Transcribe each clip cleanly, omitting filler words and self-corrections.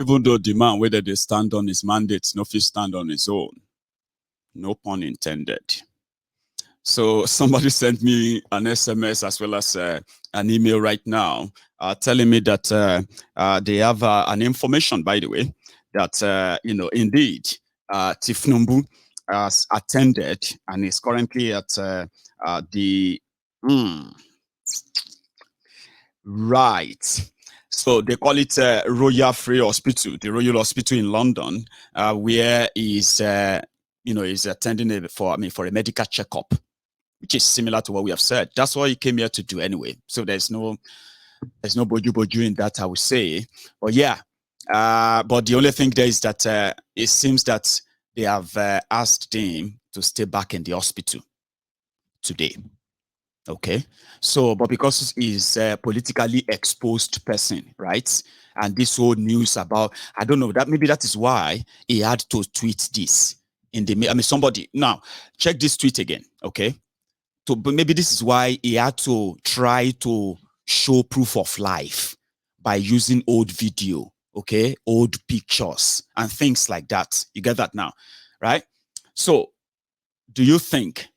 Even though the man, whether they stand on his mandates, no fit stand on his own. No pun intended. So somebody sent me an SMS as well as an email right now telling me that they have an information, by the way, that, indeed, Tifnumbu has attended and is currently at the... Right. So they call it Royal Free Hospital, the Royal Hospital in London, where he's, he's attending it for a medical checkup, which is similar to what we have said. That's what he came here to do anyway. So there's no boju in that, I would say. But yeah, but the only thing there is that it seems that they have asked him to stay back in the hospital today. Okay, so but because he's a politically exposed person, right? And this whole news about, I don't know, that maybe that is why he had to tweet this in the, somebody, now check this tweet again, okay? So, but maybe this is why he had to try to show proof of life by using old video, okay? Old pictures and things like that. You get that now, right? So do you think,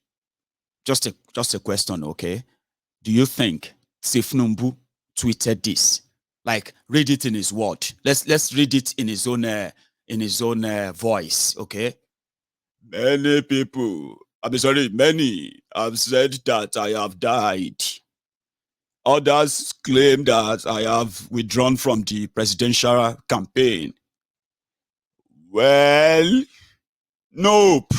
just a question, okay? Do you think Tifnumbu tweeted this? Like, read it in his word. Let's read it in his own voice, okay? Many people, many have said that I have died. Others claim that I have withdrawn from the presidential campaign. Well, nope.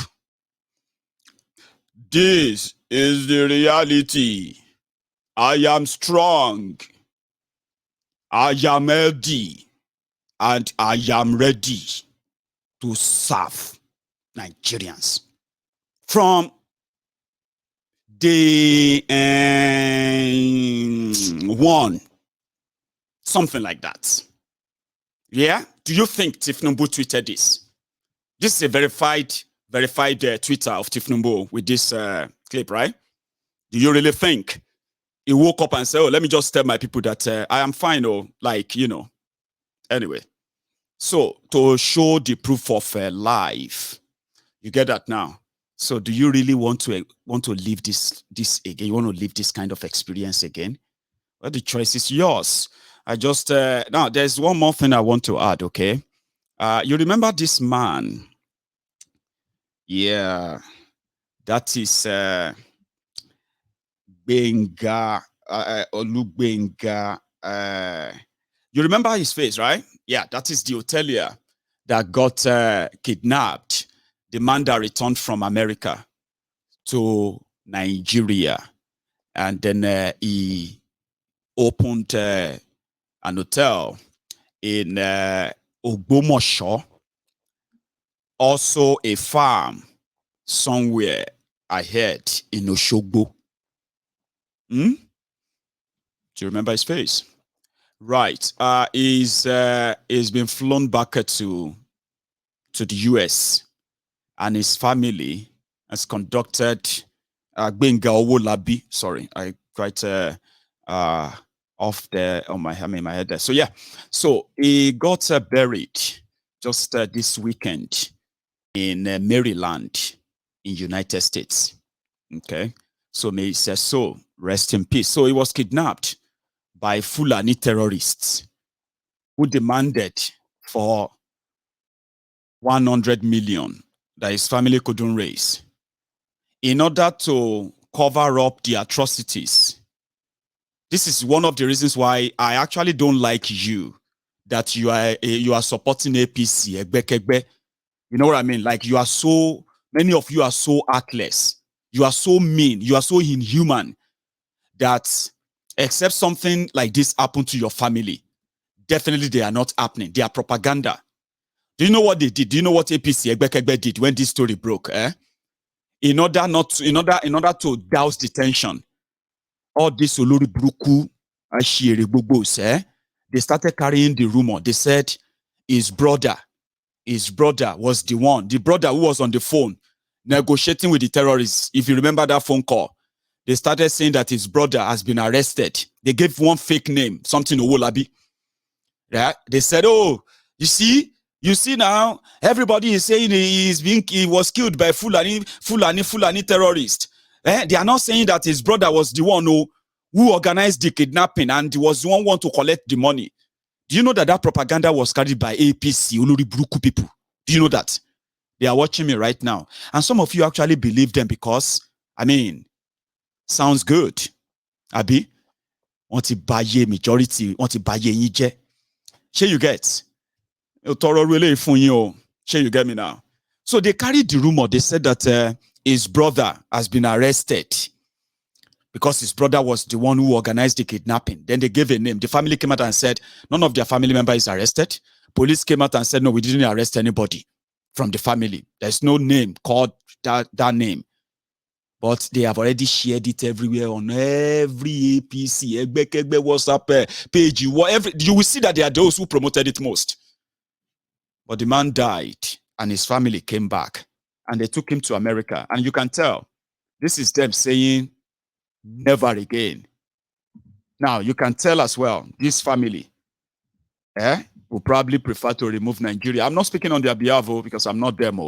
This is the reality. I am strong. I am healthy. And I am ready to serve Nigerians from day one. Something like that. Yeah? Do you think Tifnumbu tweeted this? This is a verified Twitter of Tifnumbu with this clip, right? Do you really think he woke up and said, oh, let me just tell my people that I am fine, or like, anyway. So to show the proof of life, you get that now. So do you really want to live this again? You want to live this kind of experience again? Well, the choice is yours. I just now there's one more thing I want to add, okay? You remember this man? Yeah, that is Benga Olubenga. You remember his face, right? Yeah, that is the hotelier that got kidnapped. The man that returned from America to Nigeria, and then he opened an hotel in Ogbomoso, also a farm somewhere I heard in Oshogbo. Do you remember his face? Right. He's been flown back to the US, and his family has conducted Benga Owolabi. Sorry, I quite off there on my head there. So yeah, so he got buried just this weekend in Maryland, in United States. Okay, so may he say so, rest in peace. So he was kidnapped by Fulani terrorists who demanded for 100 million that his family couldn't raise in order to cover up the atrocities. This is one of the reasons why I actually don't like you, that you are supporting APC, Egbekegbe. You know what I mean? Like, many of you are so heartless. You are so mean. You are so inhuman that except something like this happened to your family, definitely they are not happening. They are propaganda. Do you know what they did? Do you know what APC Egbekegbe did when this story broke? In order to douse the tension, all this Olori Buruku Ashiri Bubos, they started carrying the rumor. They said his brother was the brother who was on the phone negotiating with the terrorists. If you remember that phone call, they started saying that his brother has been arrested. They gave one fake name, something Owolabi. Yeah, they said, oh, You see now, everybody is saying he was killed by Fulani terrorist. They are not saying that his brother was the one who organized the kidnapping and was the one want to collect the money. Do you know that propaganda was carried by APC, Olori Buruku people? Do you know that? They are watching me right now. And some of you actually believe them because, sounds good. Abi, want to buy majority, want to buy ye. Share you get? Share you get me now? So they carried the rumor. They said that his brother has been arrested because his brother was the one who organized the kidnapping. Then they gave a name. The family came out and said, none of their family member is arrested. Police came out and said, no, we didn't arrest anybody from the family. There's no name called that name. But they have already shared it everywhere on every APC, WhatsApp page. You will see that they are those who promoted it most. But the man died and his family came back and they took him to America. And you can tell, this is them saying, never again. Now, you can tell as well, this family will probably prefer to remove Nigeria. I'm not speaking on their behalf because I'm not them.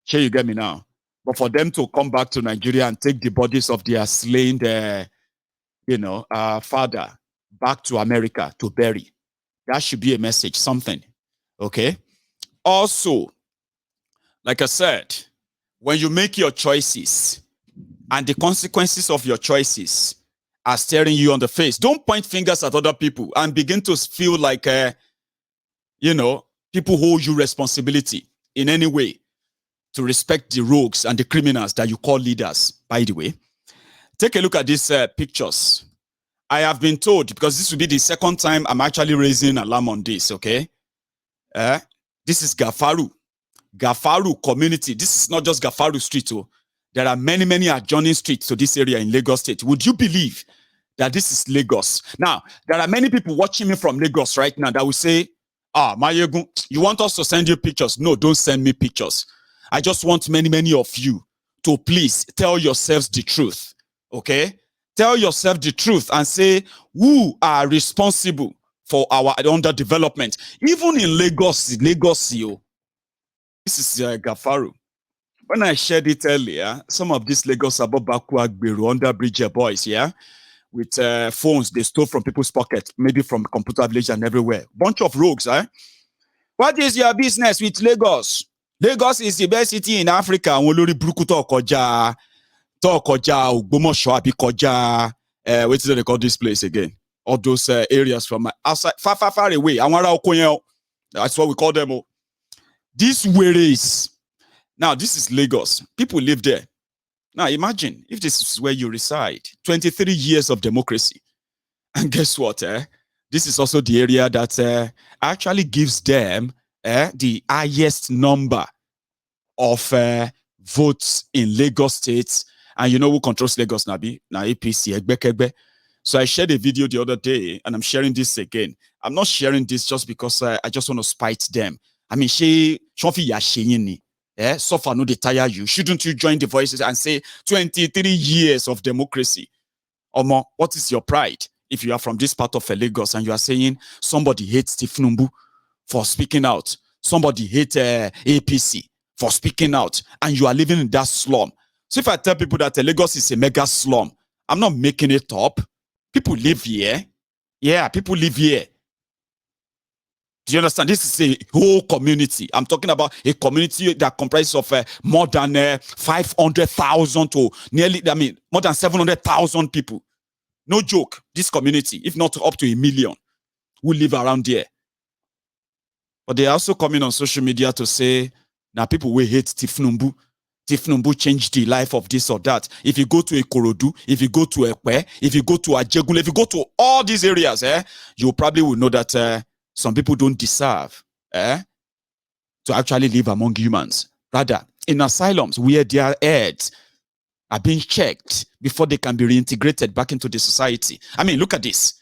Sure, you get me now. But for them to come back to Nigeria and take the bodies of their slain, father back to America to bury, that should be a message, something. Okay? Also, like I said, when you make your choices and the consequences of your choices are staring you on the face, don't point fingers at other people and begin to feel like, people hold you responsibility in any way to respect the rogues and the criminals that you call leaders, by the way. Take a look at these pictures. I have been told, because this will be the second time I'm actually raising alarm on this, okay? This is Gafaru community. This is not just Gafaru Street. There are many, many adjoining streets to this area in Lagos State. Would you believe that this is Lagos? Now, there are many people watching me from Lagos right now that will say, Mayegun, you want us to send you pictures? No, don't send me pictures. I just want many, many of you to please tell yourselves the truth, okay? Tell yourself the truth and say who are responsible for our underdevelopment. Even in Lagos, this is Gafaru. When I shared it earlier, some of these Lagos Abobaku Agberu underbridge boys, with phones they stole from people's pockets, maybe from Computer Village and everywhere. Bunch of rogues, What is your business with Lagos? Lagos is the best city in Africa. Olori Buruku to koja Ogbomoso abi koja what do they call this place again? All those areas from outside, far away. That's what we call them. These ways. Now, this is Lagos. People live there. Now, imagine if this is where you reside. 23 years of democracy. And guess what? This is also the area that actually gives them the highest number of votes in Lagos State. And you know who controls Lagos, Nabi? Na APC, Egbe. So I shared a video the other day, and I'm sharing this again. I'm not sharing this just because I just want to spite them. I mean, so far no they tire you. Shouldn't you join the voices and say 23 years of democracy? Omo, what is your pride? If you are from this part of Lagos and you are saying somebody hates Tinubu for speaking out, somebody hates APC for speaking out, and you are living in that slum. So if I tell people that Lagos is a mega slum, I'm not making it up. People live here. Yeah, people live here. Do you understand? This is a whole community. I'm talking about a community that comprises of more than 500,000 to nearly, more than 700,000 people. No joke. This community, if not up to 1 million, who live around here. But they are also coming on social media to say, now people will hate Tinubu. Tinubu changed the life of this or that. If you go to Ikorodu, if you go to Ekpe, if you go to Ajegunle, if you go to all these areas, you probably will know that some people don't deserve to actually live among humans. Rather, in asylums where their heads are being checked before they can be reintegrated back into the society. I mean, look at this.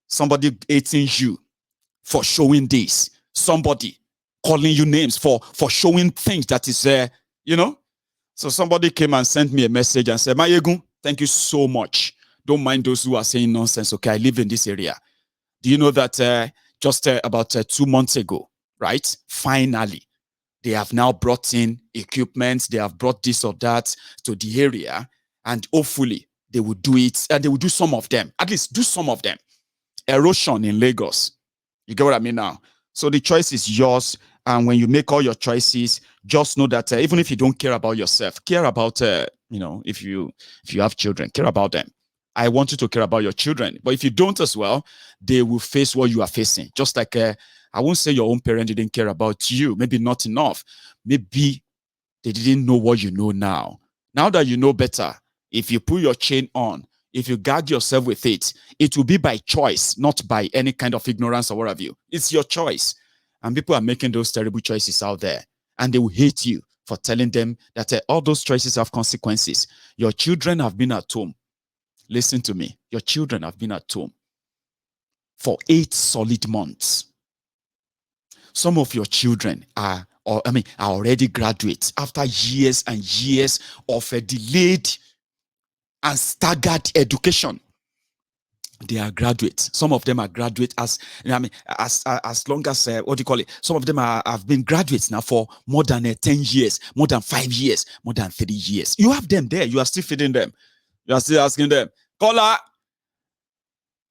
Somebody hating you for showing this. Somebody calling you names for showing things that is, So somebody came and sent me a message and said, Mayegun, thank you so much. Don't mind those who are saying nonsense. Okay, I live in this area. Do you know that just about 2 months ago, right? Finally, they have now brought in equipment. They have brought this or that to the area. And hopefully they will do it. And they will do some of them. At least do some of them. Erosion in Lagos. You get what I mean now? So the choice is yours. And when you make all your choices, just know that even if you don't care about yourself, care about, if you have children, care about them. I want you to care about your children. But if you don't as well, they will face what you are facing. Just like, I won't say your own parent didn't care about you. Maybe not enough. Maybe they didn't know what you know now. Now that you know better, if you put your chain on, if you guard yourself with it, it will be by choice, not by any kind of ignorance or what have you. It's your choice. And people are making those terrible choices out there. And they will hate you for telling them that all those choices have consequences. Your children have been at home. Listen to me. Your children have been at home for 8 solid months. Some of your children are already graduates after years and years of a delayed and staggered education. They are graduates. Some of them are graduates as long as what do you call it? Some of them have been graduates now for more than 10 years, more than 5 years, more than 3 years. You have them there. You are still feeding them. You are still asking them, Kola,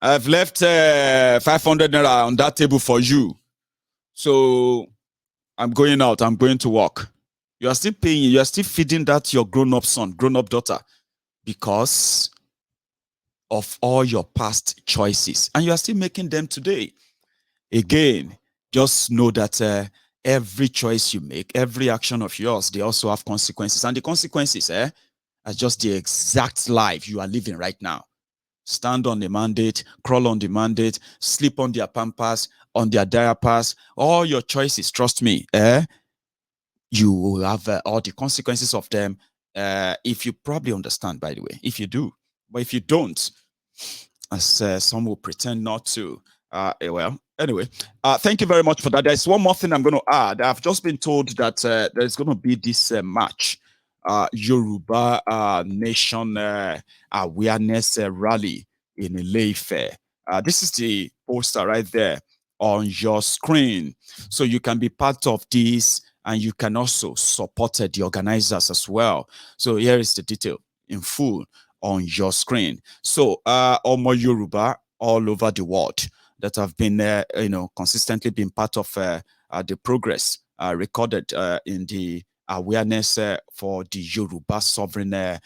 I've left 500 naira on that table for you. So I'm going out. I'm going to work. You are still paying. You are still feeding that your grown-up son, grown-up daughter, because of all your past choices, and you are still making them today. Again, just know that every choice you make, every action of yours, they also have consequences, and the consequences are just the exact life you are living right now. Stand on the mandate, crawl on the mandate, sleep on their pampers, on their diapers, all your choices, trust me, you will have all the consequences of them if you probably understand, by the way, if you do. But if you don't, as some will pretend not to, well, anyway, thank you very much for that. There's one more thing I'm going to add. I've just been told that there's going to be this match, Yoruba Nation Awareness Rally in Ile-Ife. This is the poster right there on your screen. So you can be part of this, and you can also support the organizers as well. So here is the detail in full on your screen. So Omo Yoruba all over the world that have been consistently been part of the progress recorded in the awareness for the Yoruba sovereign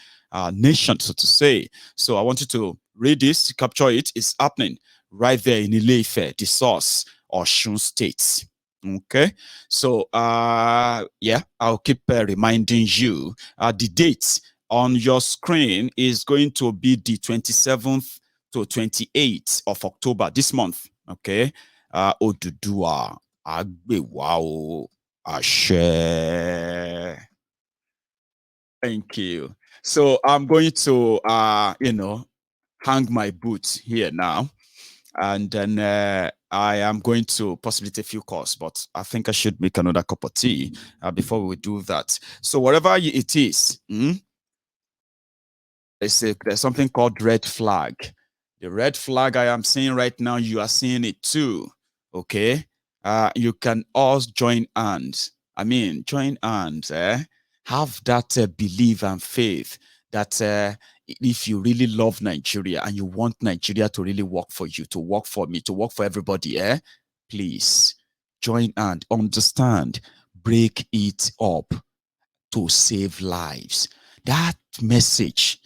nation, so to say. So I want you to read this, capture it. It's happening right there in Ile-Ife, the source, Osun State. Okay, so yeah, I'll keep reminding you the dates on your screen is going to be the 27th to 28th of October this month. Okay, Odudua Agbewao Ashe. Thank you. So I'm going to hang my boots here now, and then I am going to possibly take a few calls, but I think I should make another cup of tea before we do that. So whatever it is, there's something called red flag. The red flag I am seeing right now, you are seeing it too. Okay, you can all join hands. Join hands. Have that belief and faith that if you really love Nigeria and you want Nigeria to really work for you, to work for me, to work for everybody, please join and understand, break it up to save lives. That message,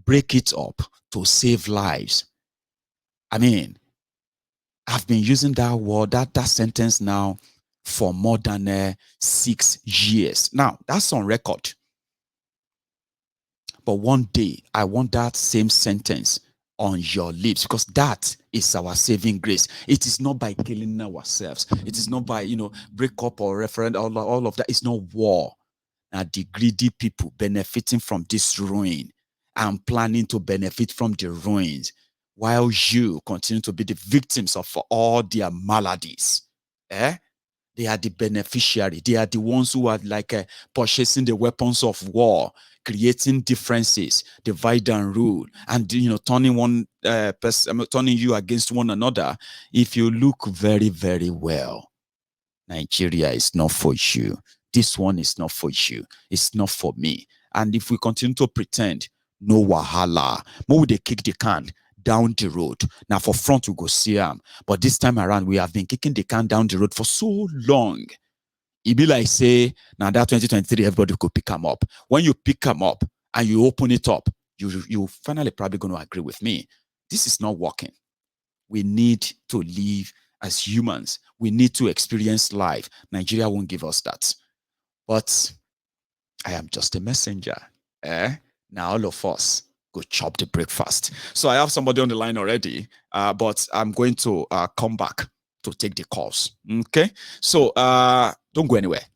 break it up to save lives. I've been using that word, that sentence now for more than 6 years. Now, that's on record. But one day, I want that same sentence on your lips, because that is our saving grace. It is not by killing ourselves. It is not by, break up or referendum, all of that. It's not war. Now, the greedy people benefiting from this ruin and planning to benefit from the ruins, while you continue to be the victims of all their maladies. They are the beneficiary. They are the ones who are purchasing the weapons of war, creating differences, divide and rule, and turning one person, turning you against one another. If you look very, very well, Nigeria is not for you. This one is not for you. It's not for me. And if we continue to pretend, no wahala, more they kick the can down the road. Now for front we go see them. But this time around, we have been kicking the can down the road for so long. It be like say, now that 2023, everybody could pick them up. When you pick them up and you open it up, you finally probably going to agree with me. This is not working. We need to live as humans. We need to experience life. Nigeria won't give us that. But I am just a messenger. Now all of us go chop the breakfast. So I have somebody on the line already, but I'm going to come back to take the calls. Okay? So don't go anywhere.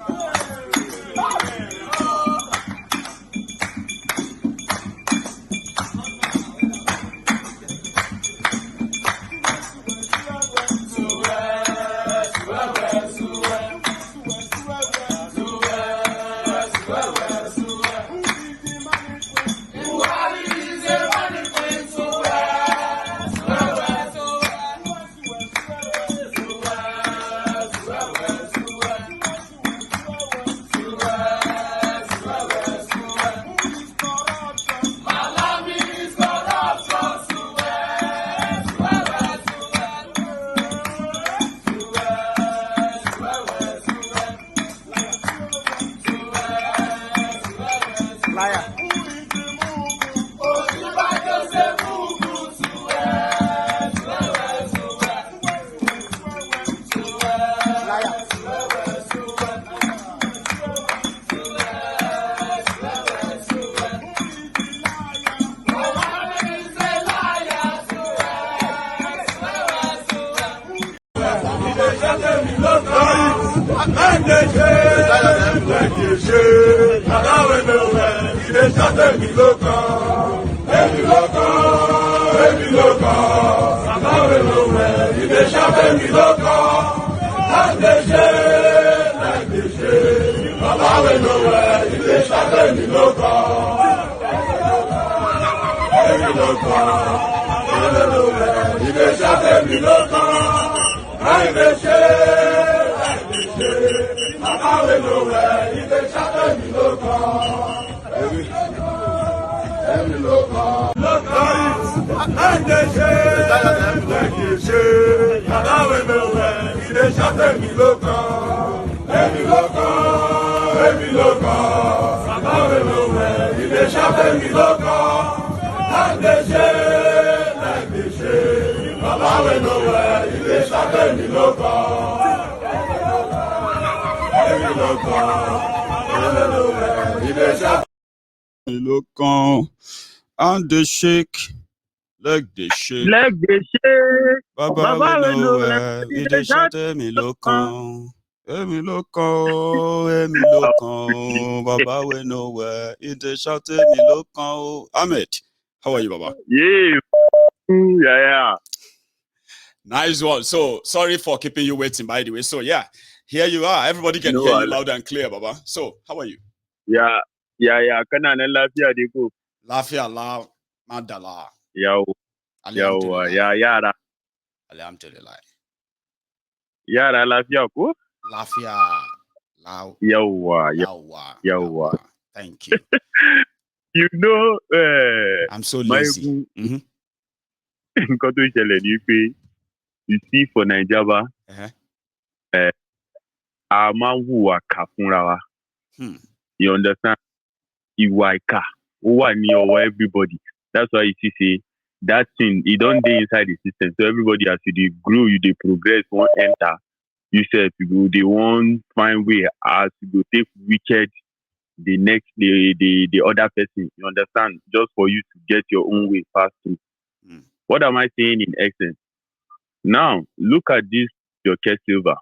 And the shake, like the shake, like the shake. Baba we know it dey shut me lokan. Emi lokan, Baba we know it dey shut me lokan. Ahmed, how are you, Baba? Yeah. Nice one. So sorry for keeping you waiting, by the way. So yeah, here you are. Everybody can hear you loud and clear, Baba. So how are you? Yeah. Kana nan lafiya dai ko? Lafiya la madala. Yawa, ya yara. Alhamdulillah. Yara lafiya ko? Lafiya. Yawa. Thank you. You know, I'm so lazy. Nǹkan tó ṣẹlẹ̀ ni pé, you see for Nigeria, a máa ń hùwà kà fúnra wa. You understand? Ìwà ìkà ó wà ní ọwọ́ everybody. That's why you see say that thing, it don't dey inside the system. So everybody, as you dey grow, you dey progress, won't enter. You said you go, they won't find way as you go take wicked the other person. You understand? Just for you to get your own way pass through. What am I saying in essence? Now look at this your Silver.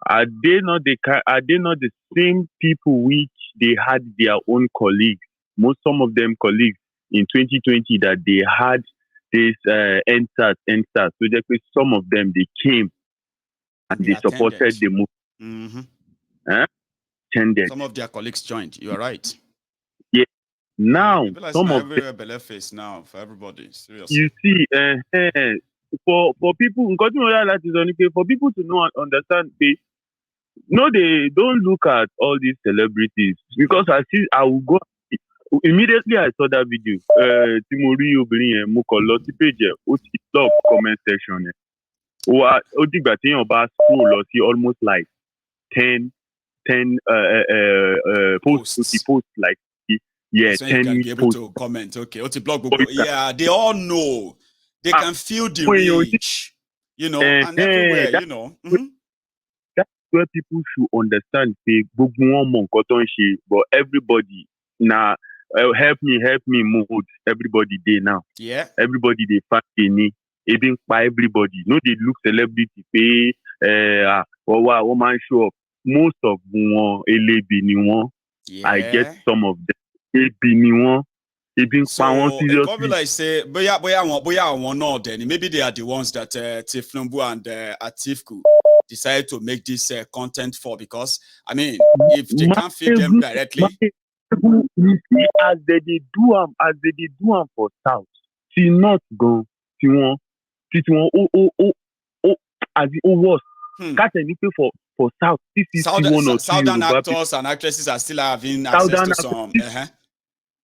Are they not the same people which they had their own colleagues? Some of them colleagues in 2020 that they had this NSAS. So some of them they came and they supported the movement. Some of their colleagues joined. You are right. Yeah. Now some of them face now for everybody. Seriously. You see, for people, for people to know and understand, they don't look at all these celebrities because I will go immediately. I saw that video. Timori obìnrin yẹn mo kàn lọ sí page ẹ̀ ó ti top comment section yẹn. Ó dìgbà téèyàn bá scroll lọ sí almost like 10 posts like so 10 you can be able posts. to comment. Okay, blog. Yeah, they all know. They can feel the reach, and everywhere, That's where people should understand. Say, but everybody now help me mode. Everybody there now. Yeah. Everybody they find even by everybody. No, they look celebrity pay. Woman show up. Most of them I get some of them. So it could be like say, boya not then maybe they are the ones that Tinubu and Atifku decided to make this content for, because I mean if they can't feed them directly. You see, as they do them for South, see not go, see one, as it was. Can't any pay for South. Southern actors and actresses are still having access to some.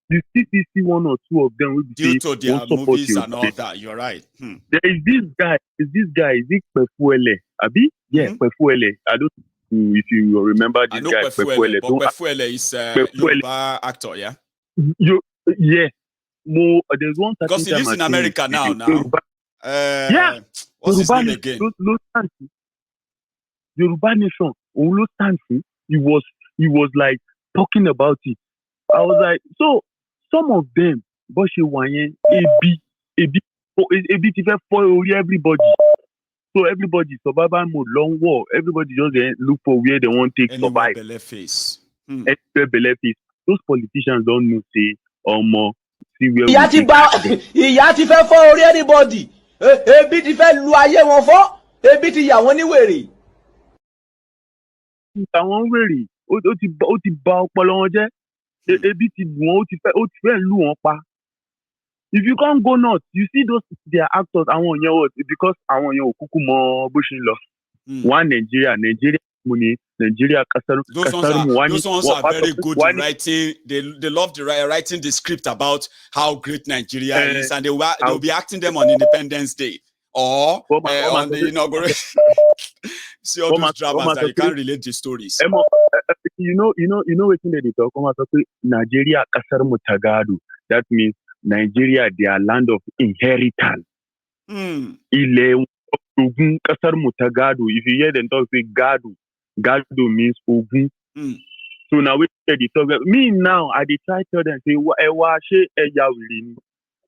You see one or two of them will be due to their movies and all that. You're right. There is this guy. Is it Pefuele? Abi? Yeah, Pefuele. I don't know if you remember this guy. Pefuele. But Pefuele is a Yoruba actor, yeah? Yeah. There's one because he lives in America now. Yeah. What's his name again? Yoruba Nation. He was like talking about it. I was like, so some of them, but she wanted a bit for everybody. So everybody survival mode, long war. Everybody just look for where they want to survive. Those politicians don't know say more. See where ìyá ti fẹ́ fọ́ orí anybody. Ebi ti fẹ́ lu ayé wọn fọ́. Ebi ti yà wọ́n ní wèrè. Àwọn wèrè ó ti bà ọpọlọ wọn jẹ́. Ebi ti wọ́n ó ti fẹ́ lù wọ́n pa. If you can't go north, you see those their actors. Àwọn yẹn wọ because àwọn yẹn ò kúkú mọ bó ṣe ń lọ. One Nigeria money, Nigeria those ones are very good in writing. They love writing the script about how great Nigeria is, and they'll be acting them on Independence Day or on the inauguration. See all those dramas that you can't relate the stories. You know what they talk about? Nigeria kasar mu ta gado. That means Nigeria, their land of inheritance. Ile Ogun kasar mu ta gado. If you hear them talk, say gado means Ogun. So now we say they talk. Me now, I try to tell them say, "Wa she eya wili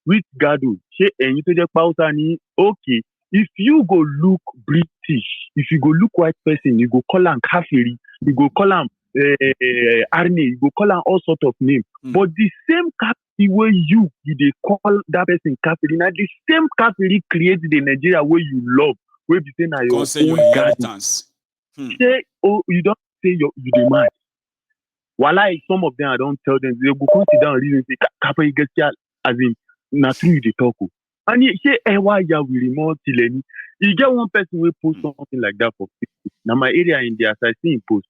with gado. She enyi to je pausa ni okay." If you go look British, if you go look white person, you go call am kafiri, you go call am Arne, you go call am all sort of names. But the same kafiri way you dey call that person kafiri, now the same kafiri create the Nigeria where you love, where you say na your own inheritance. Say, you don't say you demand. While some of them I don't tell them, they go consider and reason say kafiri get as in na true they talk. And you say, why you will more tileni? You get one person will post something like that for Facebook. Now my area in there, I see him post.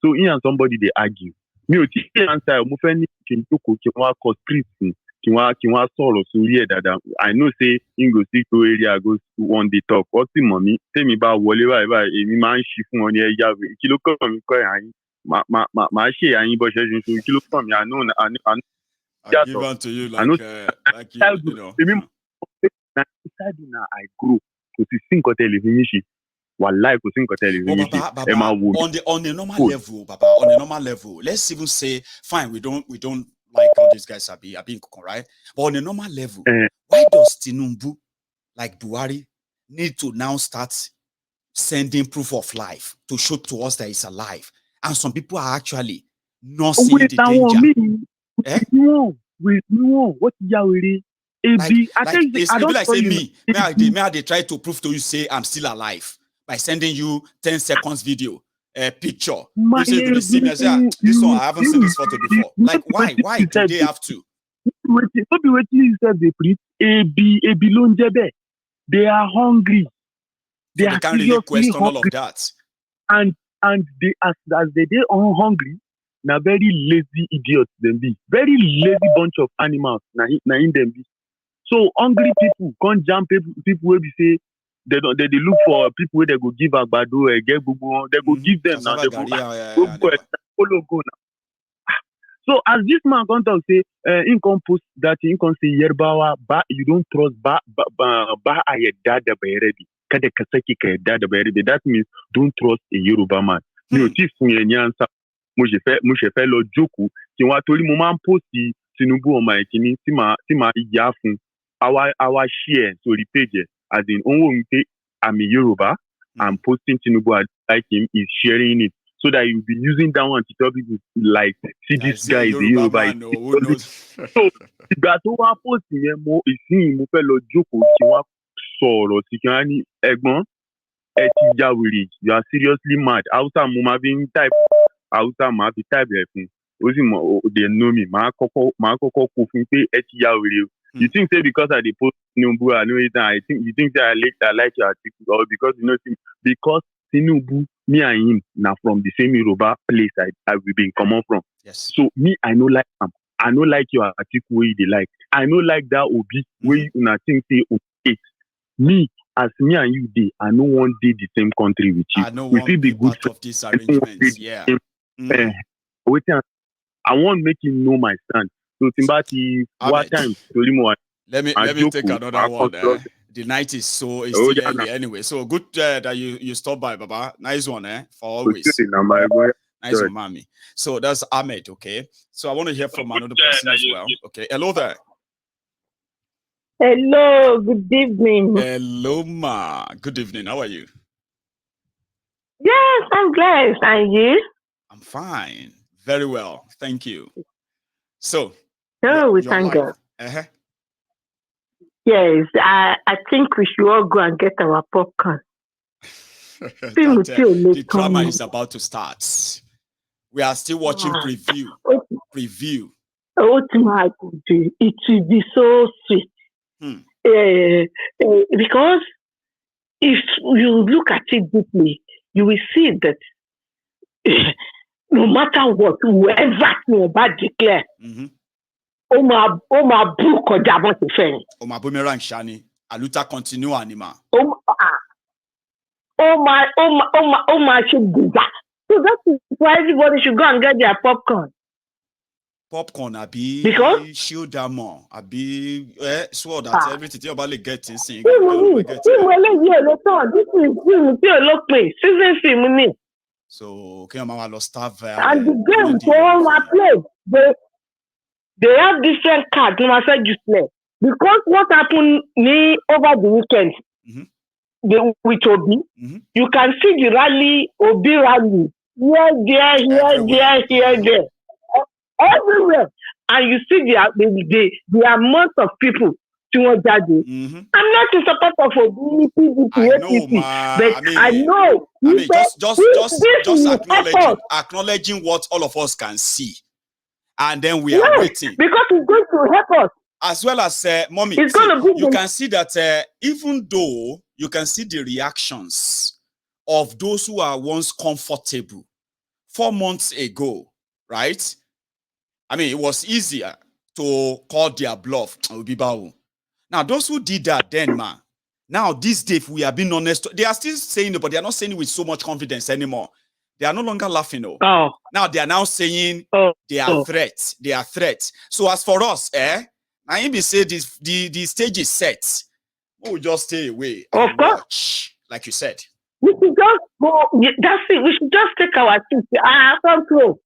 So he and somebody they argue. Me o ti answer mo fẹ́ ní kí n jókòó kí wọ́n cause street kí wọ́n sọ̀rọ̀ sórí ẹ̀ dáadáa. I know say in go see to area go one day talk. Wọ́n sì mọ̀ mí tèmi bá wọlé báyìí èmi máa ń ṣí fún wọn ní ẹ̀yà rẹ̀. Kí ló kọ́ mi kọ́ ẹ̀ àyín? Màá ṣe àyín bọ́ ṣẹ́jú nítorí kí ló kọ́ mi àánú. I give on to you like you know. I grow. Kò sí nǹkan tẹ́lẹ̀ fi mí ṣe. Wallahi kò sí nǹkan tẹ́lẹ̀ fi mí ṣe. Ẹ máa wò mí. On the normal level, Baba, on the normal level, let's even say, fine, we don't like how these guys are being right? But on a normal level, why does Tinubu, like Buhari, need to now start sending proof of life to show to us that he's alive? And some people are actually not seeing the danger. No, what Yahweh? May I try to prove to you say I'm still alive by sending you 10 seconds video, picture. You say you see me, I say, this one I haven't seen this photo before. Like why do they have to? You said they preach AB lonjebe. They are hungry. They so are they can't really seriously question all of hungry. that. And they as they dey hungry, na very lazy idiots them be. Very lazy bunch of animals na in them be. So hungry people can't jump people wey be say they look for people where they go give agbado, get gbogbo, they go give them now. They go follow go now. So as this man come talk say, in come post that in come say Yerbawa, you don't trust ba ayeda da bayrebi. Kada ka saki ka yedda da bayrebi. That means don't trust a Yoruba man. Mi ò tí fún yẹn ní answer. Mo ṣe fẹ́ lọ jókòó. Tí wọ́n torí mo máa ń post Tinubu ọmọ ẹ̀kíní tí màá yá fún. Our share sórí page as in òun wò mí pé I'm a Yoruba. I'm posting Tinubu, I like him, he's sharing it. So that you'll be using that one to tell people, like, see, this guy is a Yoruba. So, ìgbà tó wá post yẹn mo fẹ́ lọ jókòó kí wọ́n sọ̀rọ̀ sí kí wọ́n ní ẹ̀gbọ́n ẹ ti ya wèrè, you are seriously mad. Hausa mo máa fi ń type, Hausa máa fi type ẹ̀ fún. Ó sì mọ̀, they know me, màá kọ́kọ́ kó fún pé ẹ ti ya wèrè. You think say because I dey post Tinubu, I know it, you think say I like your article, or because you know because Tinubu, me and him now from the same Yoruba place we been come from. Yes. So me, I no like him. I no like your article where they like. I no like that Obi where you think say okay. Me, as me and you dey, I no want dey the same country with you. I know we feel be good of these arrangements. Yeah. I want make him know my stand. So Timbati, what time? Let me take another one. The night is still early anyway. So good that you stopped by, Baba. Nice one, for always. Nice one, mommy. So that's Ahmed, okay? So I want to hear from another person as well. Okay. Hello there. Hello, good evening. Hello, ma. Good evening. How are you? Yes, I'm blessed. And you? I'm fine. Very well. Thank you. So, we thank God. Yes, I think we should all go and get our popcorn. The drama is about to start. We are still watching preview. Preview. What might do? It will be so sweet. Because if you look at it deeply, you will see that no matter what, whoever Tinubu declare, Oma Jabon ti fẹ́. Oma boomerang shani, aluta continue anima. Oma should do that. So that is why everybody should go and get their popcorn. Popcorn abi because shield more abi so that everything you about get in sing. This is season film. So can mama lost staff and the game go on play. They have different cards. No matter you play because what happened me over the weekend with Obi, you can see the rally, Obi rally here, there. Everywhere, and you see the amount of people to want that day. I'm not in support of Obi, but I know. Just acknowledging what all of us can see, and then we are waiting because it's going to help us. As well as mommy, you can see that even though you can see the reactions of those who are once comfortable 4 months ago, right? I mean, it was easier to call their bluff. Now, those who did that then, man, now this day, if we are being honest, they are still saying it, but they are not saying it with so much confidence anymore. They are no longer laughing. Now they are now saying they are threats. They are threats. So as for us, I be say this the stage is set. We'll just stay away and watch, like you said. We should just go. That's it. We should just take our seats. Control.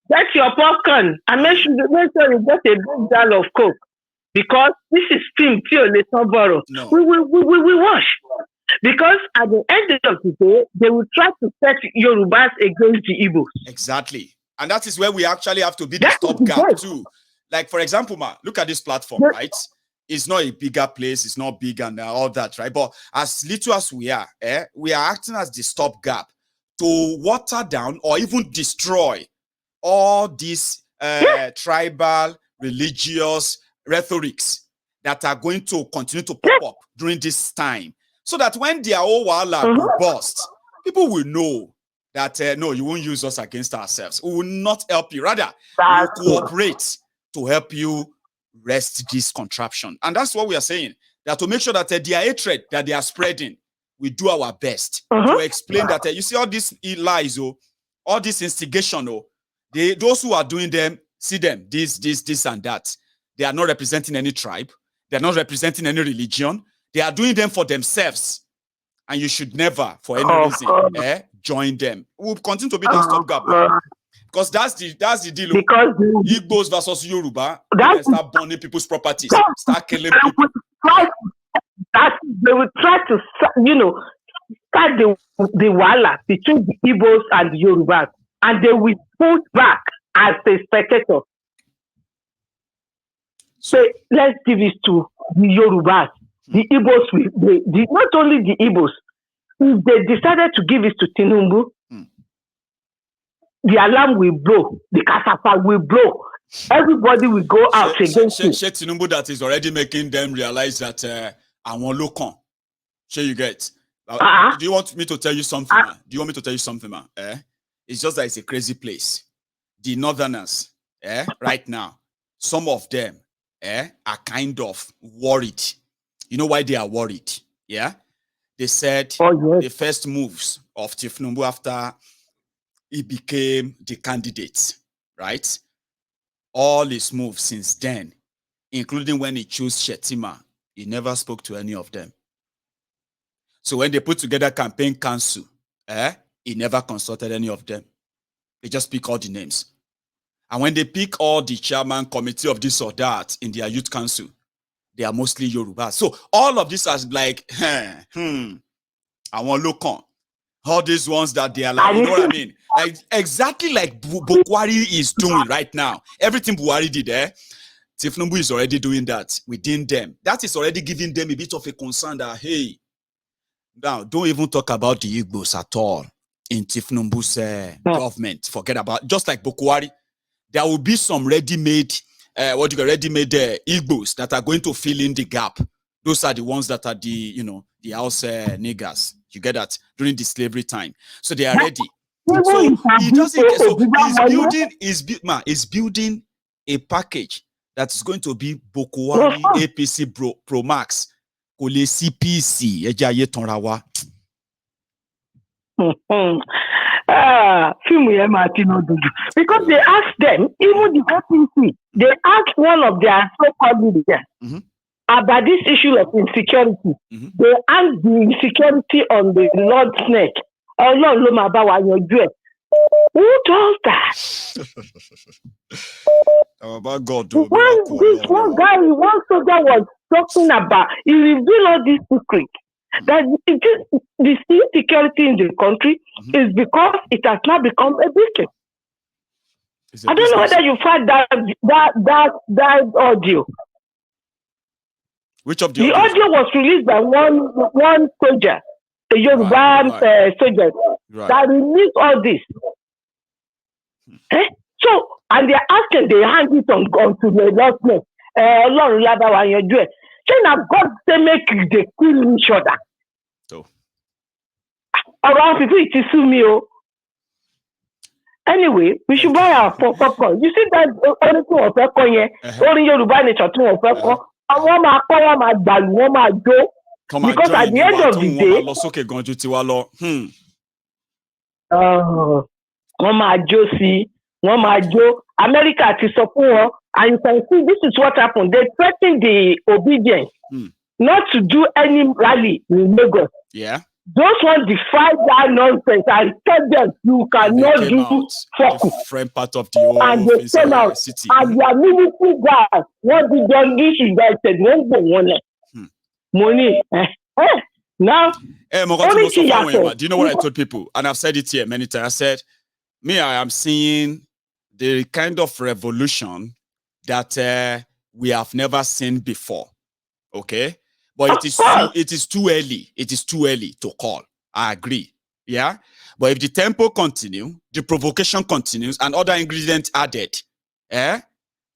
Get your popcorn and make sure you get a big jar of Coke because this is film till tomorrow. No. We watch because at the end of the day they will try to set Yorubas against the Igbos. Exactly, and that is where we actually have to be the stopgap too. Like for example, look at this platform, right? It's not a bigger place, it's not big and all that, right? But as little as we are acting as the stopgap to water down or even destroy all these tribal, religious rhetorics that are going to continue to pop up during this time, so that when their whole wala will burst, people will know that no, you won't use us against ourselves. We will not help you. Rather, we will cooperate to help you wrest this contraption. And that's what we are saying. That to make sure that their hatred that they are spreading, we do our best to explain that you see all these lies, all this instigation, those who are doing them, see them, this and that. They are not representing any tribe. They are not representing any religion. They are doing them for themselves. And you should never, for any reason, join them. We'll continue to be that stopgap. Because that's the deal. Because Igbos versus Yoruba, they start burning people's properties, start killing people. They will try to, start the wala between the Igbos and the Yorubas, and they will push back as a spectator. So let's give it to the Yorubas. The Igbos, not only the Igbos, if they decided to give it to Tinubu, the alarm will blow, the cassava will blow. Everybody will go out against it. Tinubu that is already making them realize that I want local. Sure, you get. Do you want me to tell you something, man? Do you want me to tell you something, man? It's just that it's a crazy place. The Northerners, right now, some of them are kind of worried. You know why they are worried? Yeah? They said the first moves of Tinubu after he became the candidate, right? All his moves since then, including when he chose Shetima, he never spoke to any of them. So when they put together campaign council, he never consulted any of them. They just pick all the names. And when they pick all the chairman committee of this or that in their youth council, they are mostly Yoruba. So all of this is like, I want local. All these ones that they are like, you know what I mean? Like exactly like Buhari is doing right now. Everything Buhari did Tinubu is already doing that within them. That is already giving them a bit of a concern that, hey, now don't even talk about the Igbos at all in Tinubu's government. Forget about, just like Buhari, there will be some ready-made Igbos that are going to fill in the gap. Those are the ones that are the house niggers. You get that? During the slavery time. So they are ready. So he doesn't. So he's building a package that's going to be Buhari APC Pro Max. Kole CPC. Because they asked them, even the APC, they asked one of their so-called leaders about this issue of insecurity. They asked the insecurity on the Lord Snake. Who does that? About God. One soldier was talking about, he revealed all these secrets. That the insecurity in the country is because it has now become a business. I don't know whether you find that audio. Which of the audio was released by one soldier, a Yoruba soldier, that released all this. So, and they're asking, they hang it on to the Lord's name. Lord, now God say make they kill each other. Around people, it is me. Anyway, we should buy our popcorn. You see that only two of popcorn here, only Yoruba nature two of popcorn. And one ma call my bag, one ma do. Because at the end of the day, one ma Josie, one ma Joe, America to support, and you can see this is what happened. They threatened the obedience not to do any rally in Lagos. Yeah. Those ones defy that nonsense. I tell them you cannot do focus. Different part of the whole and they came out city. And their military guys, what did they do? Invited one go one money. Now, do you know what I told people? And I've said it here many times. I said, I am seeing the kind of revolution that we have never seen before. Okay? But it is too early. It is too early to call. I agree. Yeah. But if the tempo continue, the provocation continues, and other ingredients added,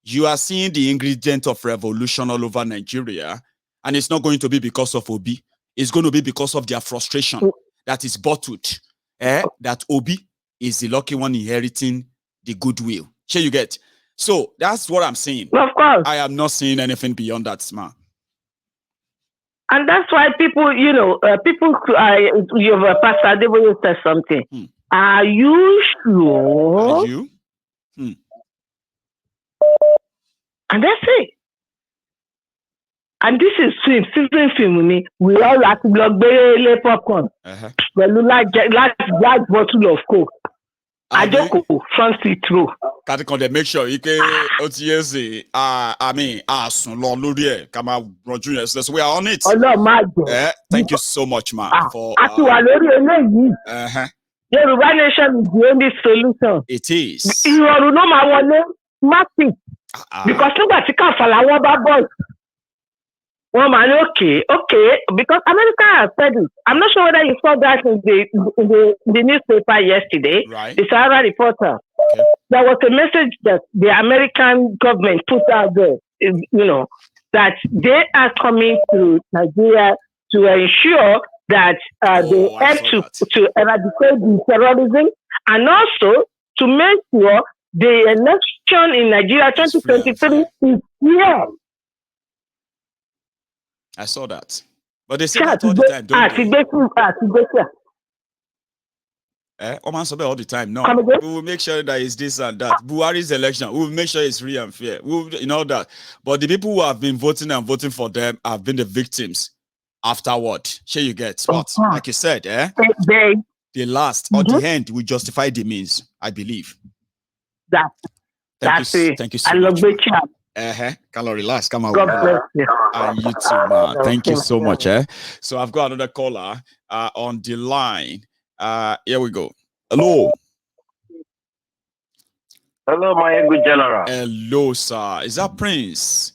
You are seeing the ingredient of revolution all over Nigeria, and it's not going to be because of Obi. It's going to be because of their frustration that is bottled. That Obi is the lucky one inheriting the goodwill. Sure, you get. So that's what I'm saying. Of course. I am not seeing anything beyond that, man. And that's why people, you have Pastor Deboye said something. Are you sure? Are you? And that's it. And this is film. We all have to block popcorn. Large bottle of Coke. I just go front seat row. They make sure you can OTS. I mean, so we are on it. Thank you so much, man. For Yoruba nation is the only solution. It is. You know my one because nobody can follow about boss. Well, man, okay, because America has said it. I'm not sure whether you saw that in the newspaper yesterday. Right. The Sahara Reporter. Okay. There was a message that the American government put out there, that they are coming to Nigeria to ensure that they help to eradicate the terrorism, and also to make sure the election in Nigeria 2023 is here. I saw that. But they say that all the time, don't they? All the time. No. We will make sure that it's this and that. Buhari's election, we will make sure it's free and fair. That. But the people who have been voting and voting for them have been the victims afterward. Sure, you get spots. Like you said, the last or the end will justify the means, I believe. Thank you so much. Can I relax? Come on. God bless you. And you too, man. Thank you so much. So I've got another caller on the line. Here we go. Hello. Hello, my good general. Hello, sir. Is that Prince?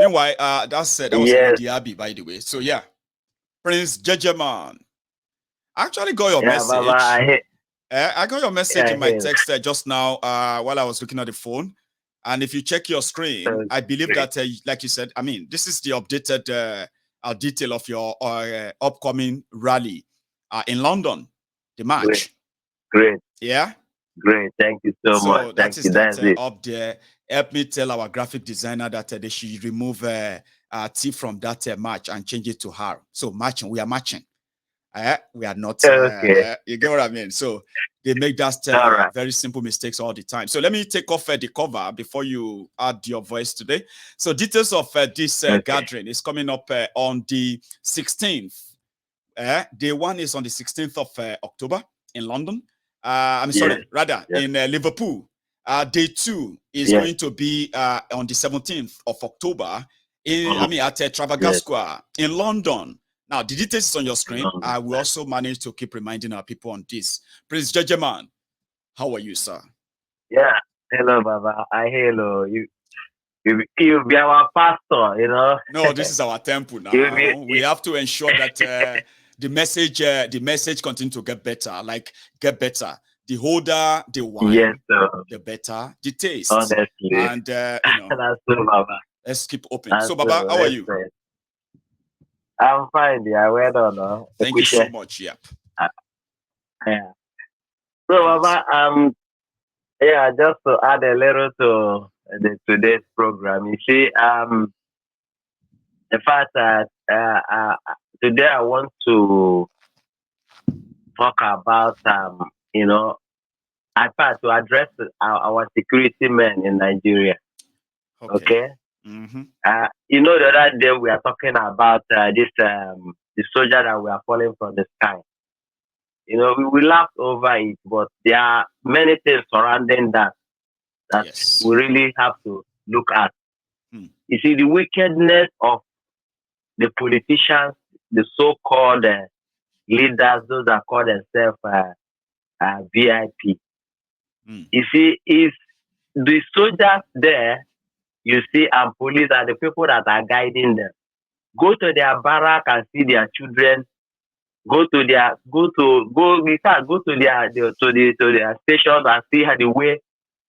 Meanwhile, that was Diaby, by the way. So yeah, Prince Jejeman. I actually got your message. Baba, I got your message in my text just now while I was looking at the phone. And if you check your screen, I believe that, like you said, I mean, this is the updated detail of your upcoming rally in London, the match. Great. Yeah? Great. Thank you so much. That's it. Up there. Help me tell our graphic designer that they should remove T from that match and change it to her. So matching, we are matching. We are not. You get what I mean? So they make that very simple mistakes all the time. So let me take off the cover before you add your voice today. So details of this gathering is coming up on the 16th. Day one is on the 16th of October in London. In Liverpool. Day two is going to be on the 17th of October at Trafalgar Square in London. Now, the details is on your screen. I will also manage to keep reminding our people on this. Prince Jejeman, how are you, sir? Yeah. Hello, Baba. Hello. You be our pastor, No, this is our temple now. We have to ensure that the message continues to get better. The older the wine, the better the taste. Honestly. And, That's true, Baba. Let's keep open. So, Baba, how are you? I'm fine, yeah. Well done. Thank you so much. Yep. Yeah. So, Baba, just to add a little to today's program. You see, the fact that today I want to talk about to address our security men in Nigeria. Okay. Mm-hmm. The other day we are talking about the soldier that we are falling from the sky. We laughed over it, but there are many things surrounding that we really have to look at. You see, the wickedness of the politicians, the so-called leaders, those that call themselves VIP. You see, if the soldiers there, you see, and police are the people that are guiding them. Go to their barrack and see their children. Go to their stations and see how the way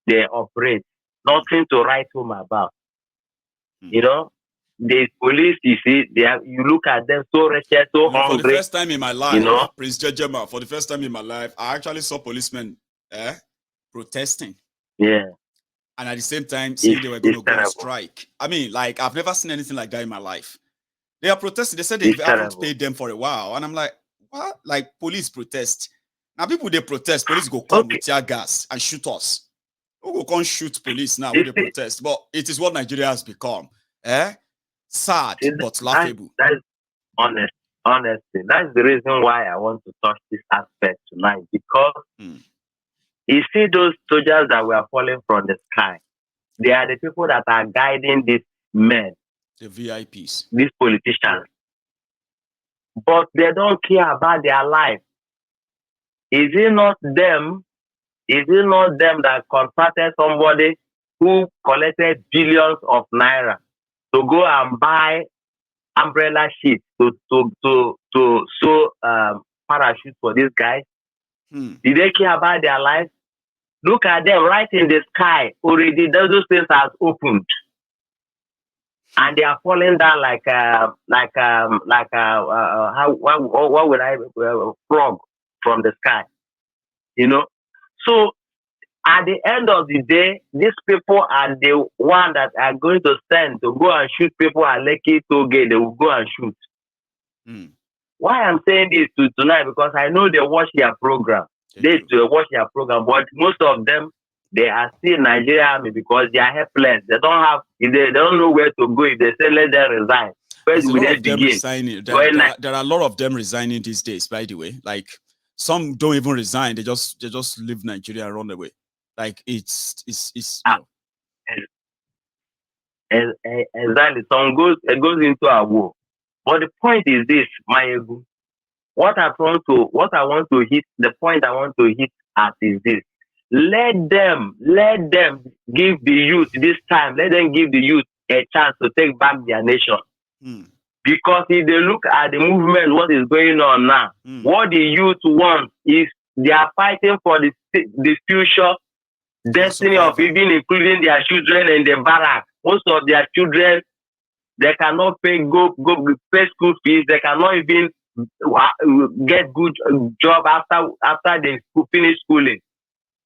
they operate. nothing to write home about. You know, the police, you see, you look at them so wretched, so hungry. For the first time in my life, you know, Prince Jejema, for the first time in my life, I actually saw policemen protesting. Yeah. And at the same time, saying they were going to go on strike. I mean, like, I've never seen anything like that in my life. They are protesting. They said they haven't paid them for a while. And I'm like, what? Like, police protest. Now, people, they protest. Police go come with tear gas and shoot us. Who go come shoot police now when they protest? But it is what Nigeria has become. Sad, but laughable. That's honest. Honestly, that's the reason why I want to touch this aspect tonight. Because you see those soldiers that were falling from the sky, they are the people that are guiding these men. The VIPs. These politicians. But they don't care about their life. Is it not them that contracted somebody who collected billions of naira to go and buy umbrella sheets to sew parachutes for these guys? Did they care about their life? Look at them right in the sky. Already those things have opened. And they are falling down like what would I frog from the sky, you know? So at the end of the day, these people are the one that are going to send to go and shoot people at Lekki Toge. They will go and shoot. Why I'm saying this tonight, because I know they watch their program. They watch their program, but most of them, they are still Nigeria Army because they are helpless. They don't know where to go. If they say let them resign, where do they begin? There are a lot of them resigning these days, by the way. Like, some don't even resign. They just leave Nigeria and run away. Like, it's exactly. Some goes into a war. But the point is this, Mayegu. The point I want to hit at is this. Let them give the youth this time. Let them give the youth a chance to take back their nation. Because if they look at the movement, what is going on now, what the youth want is they are fighting for the future destiny of even including their children in the barrack. Most of their children, they cannot pay school fees. They cannot even get good job after they finish schooling.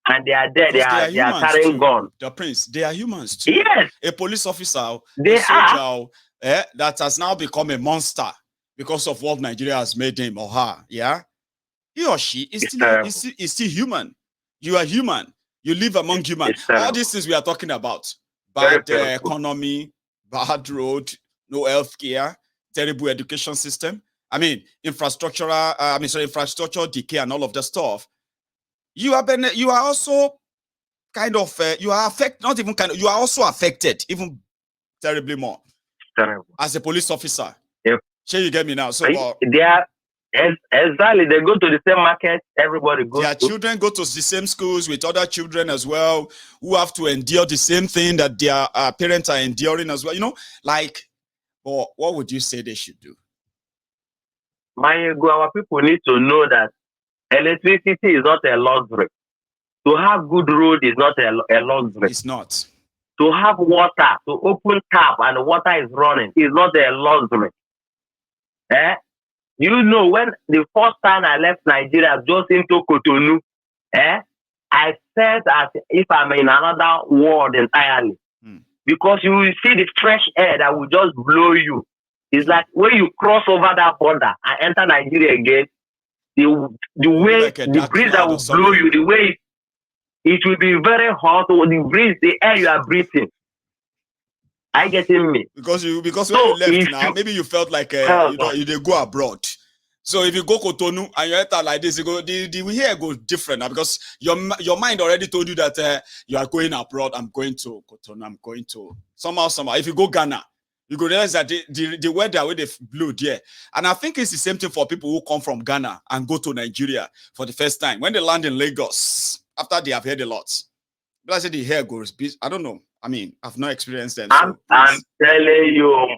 And they are there. They are carrying guns. The Prince, they are humans too. Yes. A police officer, a soldier that has now become a monster because of what Nigeria has made him or her. Yeah, he or she is still human. You are human. You live among humans. All these things we are talking about: bad economy, bad road, no healthcare, terrible education system. I mean, infrastructure decay and all of the stuff. You are also kind of you are affected, not even kind of, you are also affected even terribly more. Terrible. As a police officer. Yep. Sure, you get me now. So they are exactly, they go to the same market, everybody goes. Their children go to the same schools with other children as well, who have to endure the same thing that their parents are enduring as well. You know, like, what would you say they should do? Our people need to know that electricity is not a luxury. To have good road is not a luxury. It's not. To have water, to open tap and the water is running is not a luxury. You know, when the first time I left Nigeria, just into Cotonou, I felt as if I'm in another world entirely. Because you will see the fresh air that will just blow you. It's like when you cross over that border and enter Nigeria again, the way like the breeze that will blow you, the way it will be very hot, or the breeze, the air you are breathing. Are you getting me? Because when you left now, maybe you felt like you did go abroad. So if you go Cotonou and you enter like this, you go the hair goes different now, because your mind already told you that you are going abroad. I'm going to Cotonou. I'm going to somehow. If you go Ghana, you go realize that the weather where they blew there. And I think it's the same thing for people who come from Ghana and go to Nigeria for the first time. When they land in Lagos, after they have heard a lot, but I said the hair goes. I don't know. I mean, I've not experienced them. I'm telling you,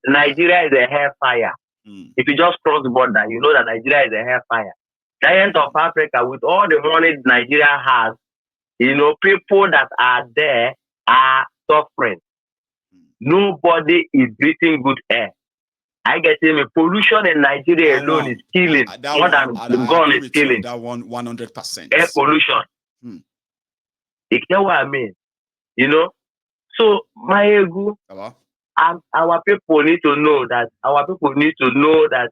Nigeria is a hellfire. If you just cross the border, you know that Nigeria is a hellfire. Giant of Africa, with all the money Nigeria has, You know, people that are there are suffering. Nobody is breathing good air. I get him. Pollution in Nigeria alone is killing more than the gun is killing. That one, 100%. Air pollution. You know what I mean? You know. So my ego, and our people need to know that. Our people need to know that